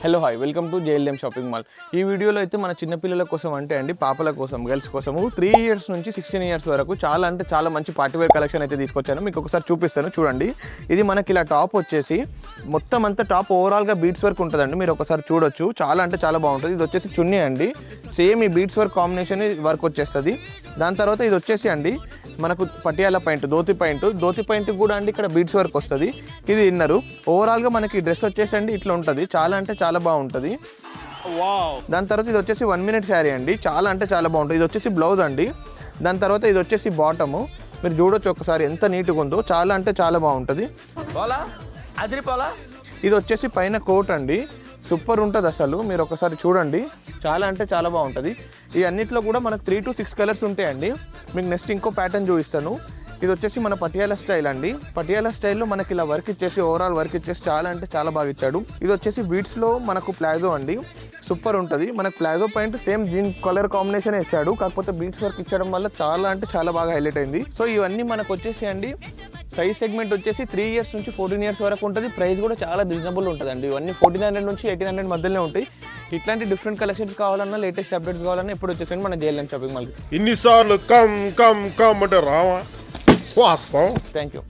Hello hi welcome to JLM shopping mall. ఈ వీడియోలో అయితే మన చిన్నపిల్లల కోసం అంటే అండి పాపల కోసం గర్ల్స్ కోసము 3 years నుంచి 16 years వరకు చాలా మంచి పార్టీవేర్ కలెక్షన్ అయితే తీసుకొచ్చాను. మీకు ఒకసారి చూపిస్తాను చూడండి. ఇది మనకి ఇలా టాప్ వచ్చేసి మొత్తం అంతా టాప్ ఓవరాల్గా బీట్స్ వర్క్ ఉంటుందండి. మీరు ఒకసారి చూడొచ్చు, చాలా బాగుంటుంది. ఇది వచ్చేసి చున్నీ అండి, సేమ్ ఈ బీట్స్ వర్క్ కాంబినేషన్ వర్క్ వచ్చేస్తుంది. దాని తర్వాత ఇది వచ్చేసి అండి మనకు పటియాలా పాయింట్, ధోతి పాయింట్ కూడా అండి ఇక్కడ బీట్స్ వర్క్ వస్తుంది. ఇది ఇన్నరు. ఓవరాల్గా మనకి డ్రెస్ వచ్చేసి అండి ఇట్లా ఉంటుంది, చాలా బాగుంటుంది. దాని తర్వాత ఇది వచ్చేసి 1 minute శారీ అండి, చాలా బాగుంటుంది. ఇది వచ్చేసి బ్లౌజ్ అండి. దాని తర్వాత ఇది వచ్చేసి బాటము. మీరు చూడొచ్చు ఒకసారి ఎంత నీట్గా ఉందో, చాలా బాగుంటుంది. ఇది వచ్చేసి పైన కోట్ అండి, సూపర్ ఉంటుంది అసలు. మీరు ఒకసారి చూడండి, చాలా బాగుంటుంది. ఈ అన్నిట్లో కూడా మనకు 3 to 6 కలర్స్ ఉంటాయండి. మీకు నెక్స్ట్ ఇంకో ప్యాటర్న్ చూపిస్తాను. ఇది వచ్చేసి మన పటియాలా స్టైల్ అండి. పటియాలా స్టైల్లో మనకి ఇలా వర్క్ ఇచ్చేసి ఓవరాల్ వర్క్ ఇచ్చేసి చాలా బాగా ఇచ్చాడు. ఇది వచ్చేసి బీట్స్లో మనకు ప్లాజో అండి, సూపర్ ఉంటుంది. మనకు palazzo point same jean colour combination ఇచ్చాడు, కాకపోతే బీట్స్ వర్క్ ఇచ్చడం వల్ల చాలా బాగా హైలైట్ అయింది. సో ఇవన్నీ మనకు వచ్చేసి అండి సైజ్ సెగ్మెంట్ వచ్చేసి 3 years నుంచి 14 years వరకు ఉంటుంది. ప్రైస్ కూడా చాలా రీజనబుల్ ఉంటుందండి. ఇవన్నీ 1400 నుంచి 1800 మధ్యలో ఉంటాయి. ఇట్లాంటి డిఫరెంట్ కలెక్షన్స్ కావాలన్నా, లేటెస్ట్ అప్డేట్స్ కావాలన్నా ఇప్పుడు వచ్చేసి మన జేఎల్ఎం షాపింగ్ మాల్కి. ఇన్నిసార్లు కమ్ అంటే రావా. Thank you.